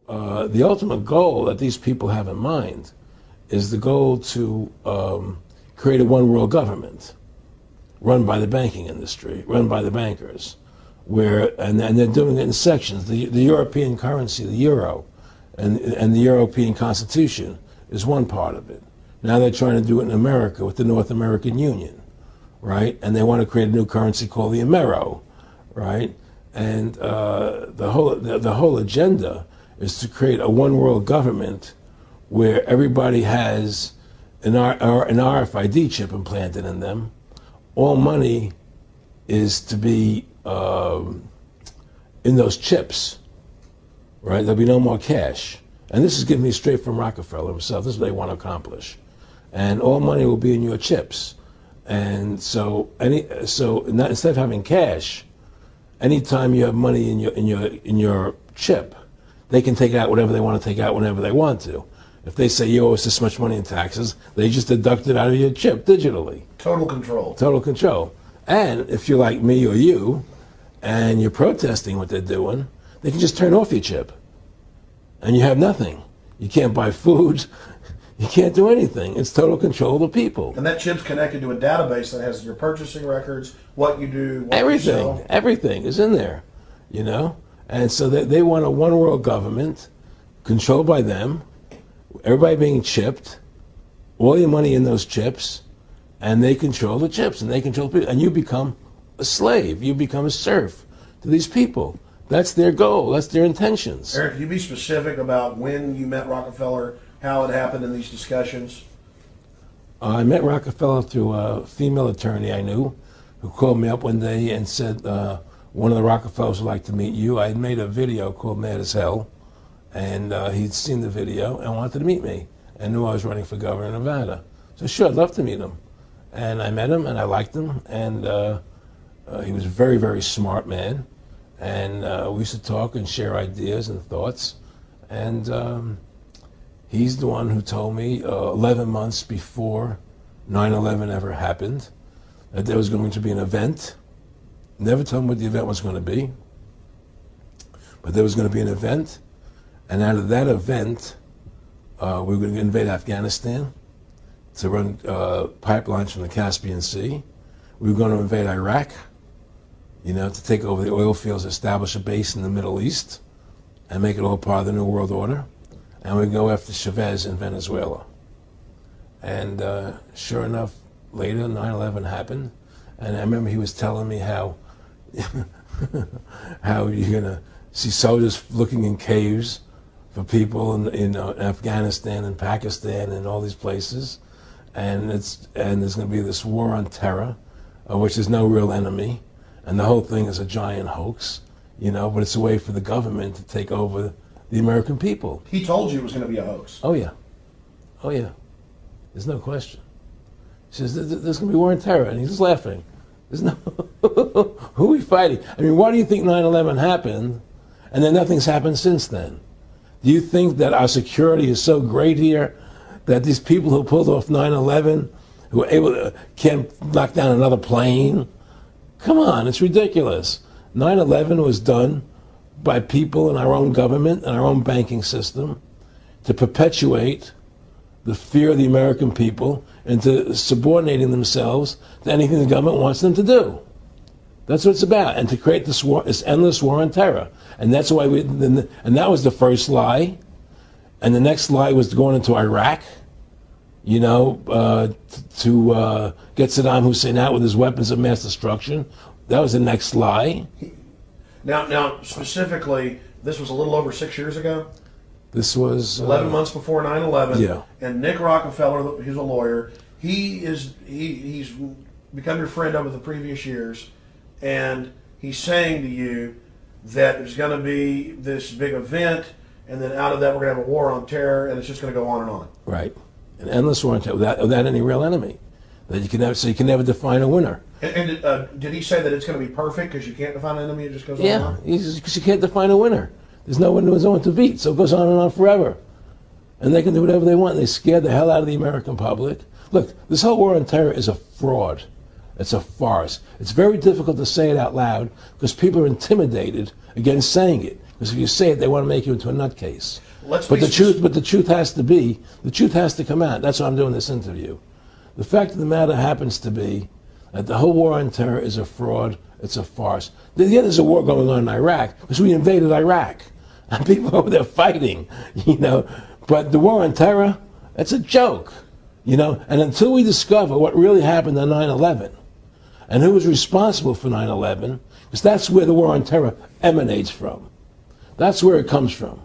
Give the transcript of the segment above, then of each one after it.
the ultimate goal that these people have in mind is the goal to create a one world government run by the banking industry, run by the bankers, and they're doing it in sections. The European currency, the euro, and the European Constitution is one part of it. Now they're trying to do it in America with the North American Union, right? And they want to create a new currency called the Amero, right? And the whole agenda is to create a one world government where everybody has an RFID chip implanted in them. All money is to be in those chips, right? There'll be no more cash. And this is given me straight from Rockefeller himself. This is what they want to accomplish. And all money will be in your chips. And so instead of having cash, anytime you have money in your chip, they can take out whatever they want to take out whenever they want to. If they say you owe us this much money in taxes, they just deduct it out of your chip digitally. Total control. Total control. And if you're like me or you, and you're protesting what they're doing, they can just turn off your chip. And you have nothing. You can't buy food. You can't do anything. It's total control of the people. And that chip's connected to a database that has your purchasing records, what you do, what everything, you sell. Everything is in there, you know? And so they want a one world government controlled by them, everybody being chipped, all your money in those chips, and they control the chips, and they control people, and you become a slave, you become a serf to these people. That's their goal, that's their intentions. Eric, can you be specific about when you met Rockefeller, how it happened in these discussions? I met Rockefeller through a female attorney I knew who called me up one day and said, one of the Rockefellers would like to meet you. I had made a video called Mad as Hell, and he'd seen the video and wanted to meet me and knew I was running for governor of Nevada. So sure, I'd love to meet him. And I met him and I liked him, and he was a very, very smart man. And we used to talk and share ideas and thoughts. And he's the one who told me 11 months before 9/11 ever happened that there was going to be an event. Never told him what the event was going to be, but there was going to be an event. And out of that event, we were going to invade Afghanistan to run pipelines from the Caspian Sea. We were going to invade Iraq, you know, to take over the oil fields, establish a base in the Middle East, and make it all part of the New World Order. And we'd go after Chavez in Venezuela. And sure enough, later 9/11 happened. And I remember he was telling me how how you're going to see soldiers looking in caves for people in Afghanistan and Pakistan and all these places. And there's going to be this war on terror, which is no real enemy. And the whole thing is a giant hoax, you know, but it's a way for the government to take over the American people. He told you it was going to be a hoax. Oh, yeah. Oh, yeah. There's no question. He says, there's going to be war on terror. And he's just laughing. There's no... Who are we fighting? I mean, why do you think 9/11 happened and then nothing's happened since then? Do you think that our security is so great here that these people who pulled off 9/11, who were able to, can't knock down another plane? Come on, it's ridiculous. 9/11 was done by people in our own government and our own banking system to perpetuate the fear of the American people into subordinating themselves to anything the government wants them to do. That's what it's about, and to create this war, this endless war on terror. And that's why and that was the first lie. And the next lie was going into Iraq, you know, to get Saddam Hussein out with his weapons of mass destruction. That was the next lie. Now, specifically, this was a little over 6 years ago. This was 11 months before 9/11. Yeah. And Nick Rockefeller, he's a lawyer. He's become your friend over the previous years, and he's saying to you that there's going to be this big event, and then out of that we're going to have a war on terror, and it's just going to go on and on. Right, an endless war on terror without any real enemy. That you can never, so you can never define a winner. And did he say that it's going to be perfect because you can't define an enemy? It just goes on and on. Yeah, because you can't define a winner. There's no one to beat, so it goes on and on forever. And they can do whatever they want. They scare the hell out of the American public. Look, this whole war on terror is a fraud. It's a farce. It's very difficult to say it out loud because people are intimidated against saying it. Because if you say it, they want to make you into a nutcase. Let's But be the truth has to come out. That's why I'm doing this interview. The fact of the matter happens to be that the whole war on terror is a fraud. It's a farce. Yeah, there's a war going on in Iraq because we invaded Iraq, and people over there fighting, you know. But the war on terror, it's a joke, you know. And until we discover what really happened on 9/11 and who was responsible for 9/11, because that's where the war on terror emanates from. That's where it comes from.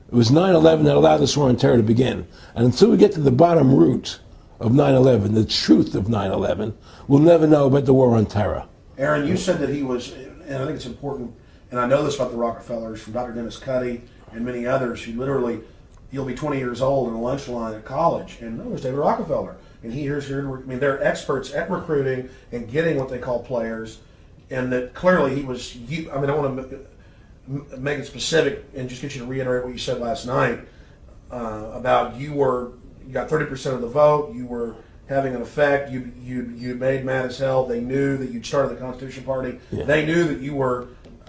It was 9/11 that allowed this war on terror to begin. And until we get to the bottom root of 9/11, the truth of 9/11, we'll never know about the war on terror. Aaron, you said that he was, and I think it's important, and I know this about the Rockefellers from Dr. Dennis Cuddy and many others who literally, you'll be 20 years old in a lunch line at college, and there's David Rockefeller. And here's here. I mean, they're experts at recruiting and getting what they call players, and that clearly he was, I mean, I want to make it specific and just get you to reiterate what you said last night about you got 30% of the vote, you were having an effect, you made mad as hell. They knew that you'd started the Constitution Party. Yeah. They knew that you were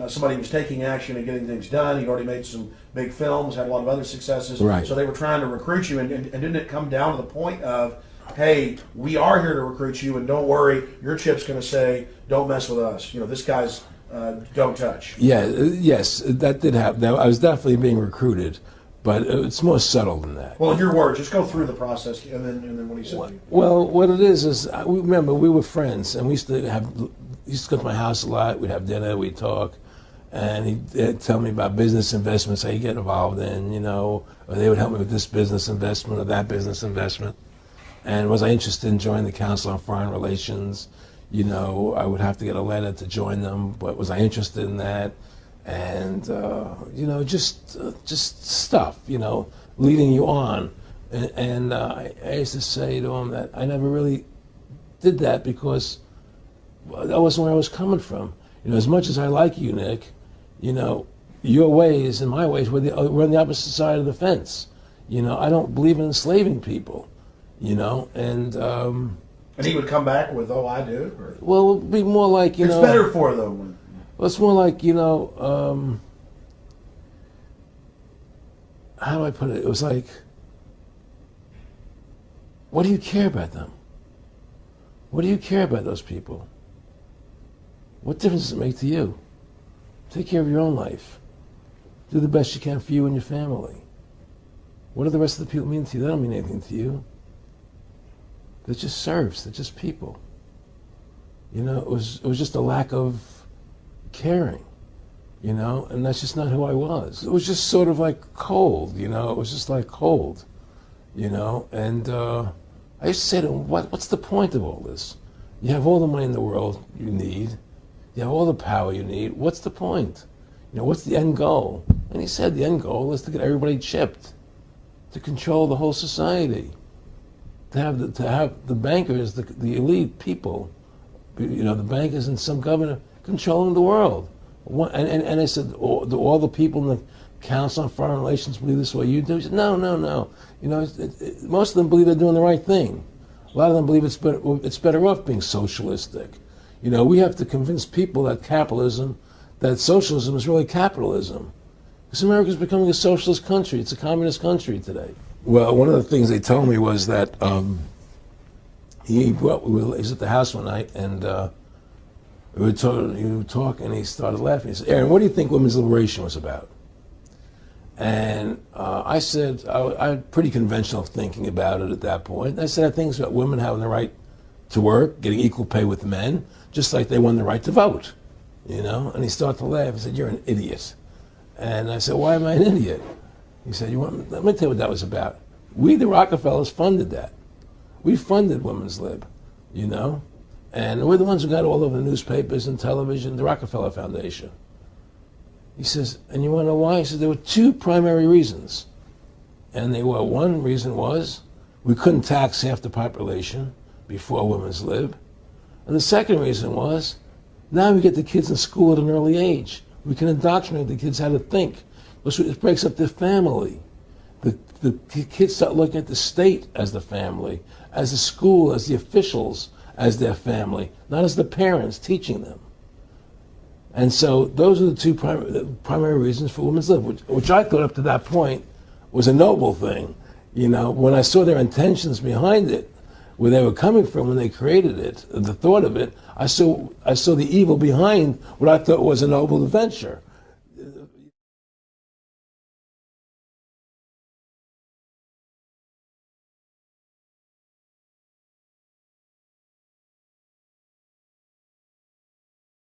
somebody who was taking action and getting things done. You'd already made some big films, had a lot of other successes. Right. So they were trying to recruit you, and didn't it come down to the point of, hey, we are here to recruit you, and don't worry, your chip's going to say, don't mess with us. You know, this guy's don't touch. Yeah, yes, that did happen. I was definitely being recruited, but it's more subtle than that. Well, in your words, just go through the process, and then what he said. Well, what it is remember we were friends, and we used to go to my house a lot. We'd have dinner, we'd talk, and he'd tell me about business investments, how you get involved in, you know, or they would help me with this business investment or that business investment. And was I interested in joining the Council on Foreign Relations? You know, I would have to get a letter to join them, but was I interested in that? And, you know, just stuff, you know, leading you on. And I used to say to him that I never really did that because that wasn't where I was coming from. You know, as much as I like you, Nick, you know, your ways and my ways, we're on the opposite side of the fence. You know, I don't believe in enslaving people, you know, and he would come back with, oh, I do? Or? Well, it would be more like, you know. It's better for them. Well, it's more like, you know, how do I put it? It was like, what do you care about them? What do you care about those people? What difference does it make to you? Take care of your own life. Do the best you can for you and your family. What do the rest of the people mean to you? They don't mean anything to you. They're just serfs. They're just people. You know, it was just a lack of caring, you know, and that's just not who I was. It was just sort of like cold, you know. It was just like cold, you know. And I used to say to him, what's the point of all this? You have all the money in the world you need. You have all the power you need. What's the point? You know, what's the end goal? And he said the end goal is to get everybody chipped, to control the whole society, to have the bankers, the elite people, you know, the bankers and some governor controlling the world. And I said, do all the people in the Council on Foreign Relations believe this way you do? He said, no. You know, most of them believe they're doing the right thing. A lot of them believe it's better off being socialistic. You know, we have to convince people that socialism is really capitalism. Because America's becoming a socialist country. It's a communist country today. Well, one of the things they told me was that he was at the house one night, and we were talking, and he started laughing. He said, Aaron, what do you think women's liberation was about? And I said, I had pretty conventional thinking about it at that point. I said, I think it's about women having the right to work, getting equal pay with men, just like they won the right to vote, you know? And he started to laugh. He said, you're an idiot. And I said, why am I an idiot? He said, let me tell you what that was about. We, the Rockefellers, funded that. We funded women's lib, you know? And we're the ones who got all over the newspapers and television, the Rockefeller Foundation. He says, and you want to know why? He says, there were two primary reasons. And they were, one reason was we couldn't tax half the population before women's lib. And the second reason was, now we get the kids in school at an early age. We can indoctrinate the kids how to think. It breaks up their family. The kids start looking at the state as the family, as the school, as the officials, as their family, not as the parents teaching them. And so those are the two primary reasons for women's lib, which I thought up to that point was a noble thing. You know, when I saw their intentions behind it, where they were coming from when they created it, the thought of it, I saw the evil behind what I thought was a noble adventure.